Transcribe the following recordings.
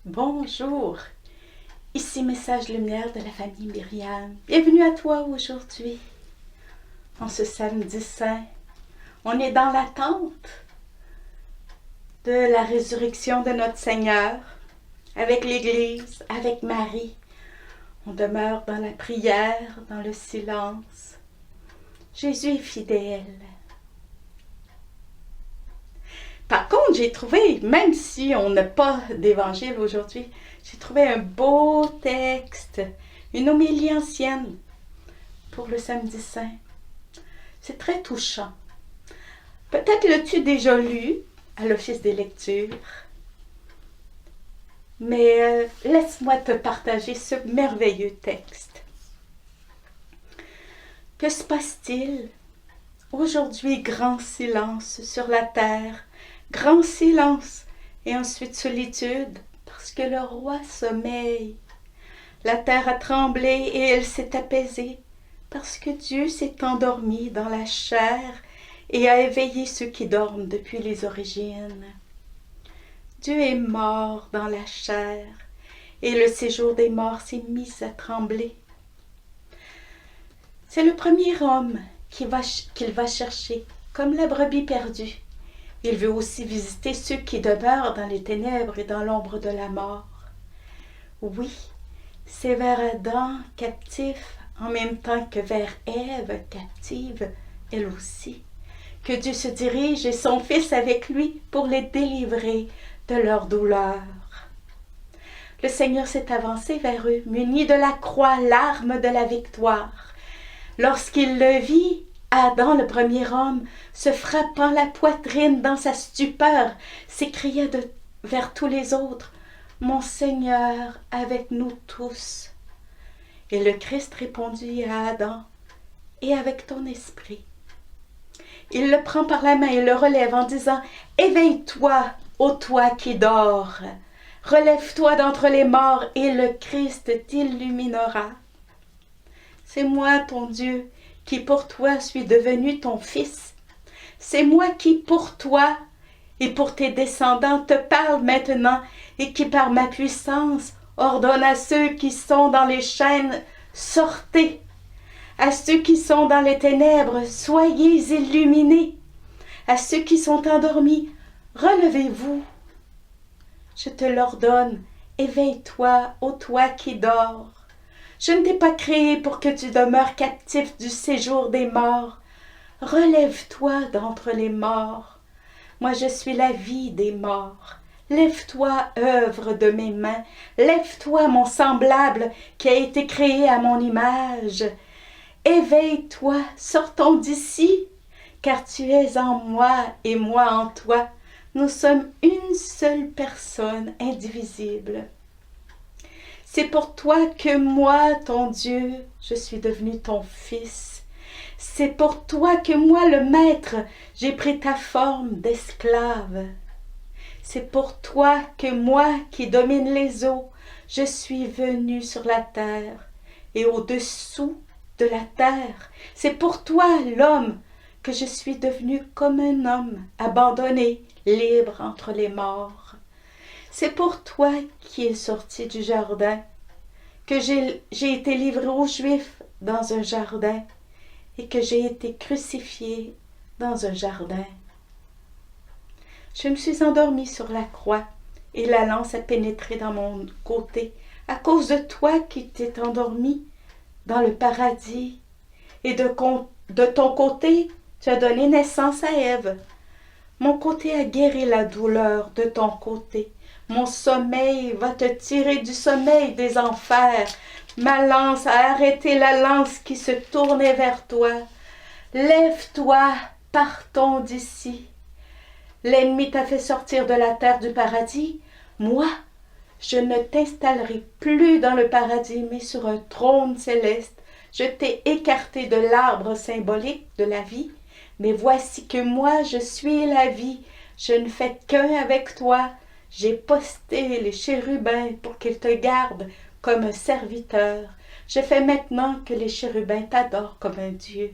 Bonjour, ici Message Lumière de la famille Myriam. Bienvenue à toi aujourd'hui, en ce samedi saint. On est dans l'attente de la résurrection de notre Seigneur, avec l'Église, avec Marie. On demeure dans la prière, dans le silence. Jésus est fidèle. Par contre, j'ai trouvé, même si on n'a pas d'évangile aujourd'hui, j'ai trouvé un beau texte, une homélie ancienne pour le samedi saint. C'est très touchant. Peut-être l'as-tu déjà lu à l'office des lectures, mais laisse-moi te partager ce merveilleux texte. Que se passe-t-il? Aujourd'hui, grand silence sur la terre, grand silence, et ensuite solitude, parce que le roi sommeille. La terre a tremblé et elle s'est apaisée, parce que Dieu s'est endormi dans la chair et a éveillé ceux qui dorment depuis les origines. Dieu est mort dans la chair, et le séjour des morts s'est mis à trembler. C'est le premier homme qu'il va chercher, comme la brebis perdue. Il veut aussi visiter ceux qui demeurent dans les ténèbres et dans l'ombre de la mort. Oui, c'est vers Adam captif, en même temps que vers Ève captive, elle aussi, que Dieu se dirige et son Fils avec lui pour les délivrer de leur douleur. Le Seigneur s'est avancé vers eux, muni de la croix, l'arme de la victoire. Lorsqu'il le vit, Adam, le premier homme, se frappant la poitrine dans sa stupeur, s'écria vers tous les autres, « Mon Seigneur, avec nous tous. » Et le Christ répondit à Adam, « Et avec ton esprit. » Il le prend par la main et le relève en disant, « Éveille-toi, ô toi qui dors. Relève-toi d'entre les morts et le Christ t'illuminera. » C'est moi, ton Dieu, qui pour toi suis devenu ton Fils. C'est moi qui pour toi et pour tes descendants te parle maintenant et qui par ma puissance ordonne à ceux qui sont dans les chaînes, sortez. À ceux qui sont dans les ténèbres, soyez illuminés. À ceux qui sont endormis, relevez-vous. Je te l'ordonne, éveille-toi, ô toi qui dors. Je ne t'ai pas créé pour que tu demeures captif du séjour des morts. Relève-toi d'entre les morts. Moi je suis la vie des morts. Lève-toi, œuvre de mes mains. Lève-toi, mon semblable, qui a été créé à mon image. Éveille-toi, sortons d'ici, car tu es en moi et moi en toi. Nous sommes une seule personne indivisible. C'est pour toi que moi, ton Dieu, je suis devenu ton Fils. C'est pour toi que moi, le Maître, j'ai pris ta forme d'esclave. C'est pour toi que moi, qui domine les eaux, je suis venu sur la terre et au-dessous de la terre. C'est pour toi, l'homme, que je suis devenu comme un homme, abandonné, libre entre les morts. C'est pour toi qui es sorti du jardin, que j'ai été livré aux Juifs dans un jardin et que j'ai été crucifié dans un jardin. Je me suis endormi sur la croix et la lance a pénétré dans mon côté à cause de toi qui t'es endormi dans le paradis. Et de ton côté, tu as donné naissance à Ève. Mon côté a guéri la douleur de ton côté. Mon sommeil va te tirer du sommeil des enfers. Ma lance a arrêté la lance qui se tournait vers toi. Lève-toi, partons d'ici. L'ennemi t'a fait sortir de la terre du paradis. Moi, je ne t'installerai plus dans le paradis, mais sur un trône céleste. Je t'ai écarté de l'arbre symbolique de la vie. Mais voici que moi, je suis la vie. Je ne fais qu'un avec toi. J'ai posté les chérubins pour qu'ils te gardent comme un serviteur. Je fais maintenant que les chérubins t'adorent comme un Dieu.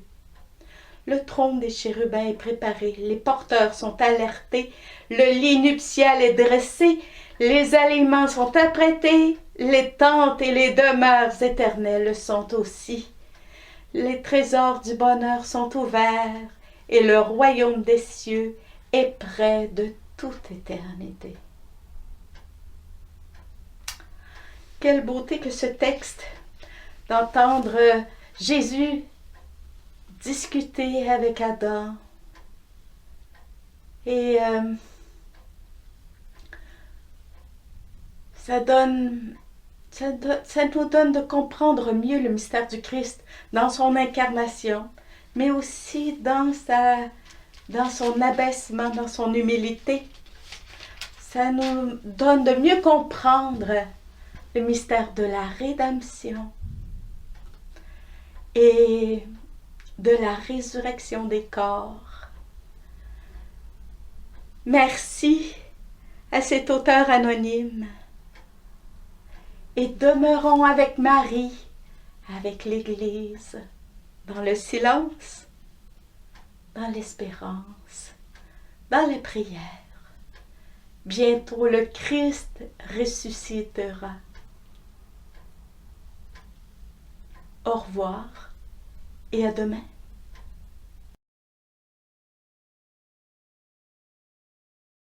Le trône des chérubins est préparé, les porteurs sont alertés, le lit nuptial est dressé, Les aliments sont apprêtés, les tentes et les demeures éternelles le sont aussi. Les trésors du bonheur sont ouverts et le royaume des cieux est près de toute éternité. Quelle beauté que ce texte, d'entendre Jésus discuter avec Adam. Et ça nous donne de comprendre mieux le mystère du Christ dans son incarnation, mais aussi dans son abaissement, dans son humilité. Ça nous donne de mieux comprendre le mystère de la rédemption et de la résurrection des corps. Merci à cet auteur anonyme. Et demeurons avec Marie, avec l'Église, dans le silence, dans l'espérance, dans les prières. Bientôt le Christ ressuscitera. Au revoir et à demain.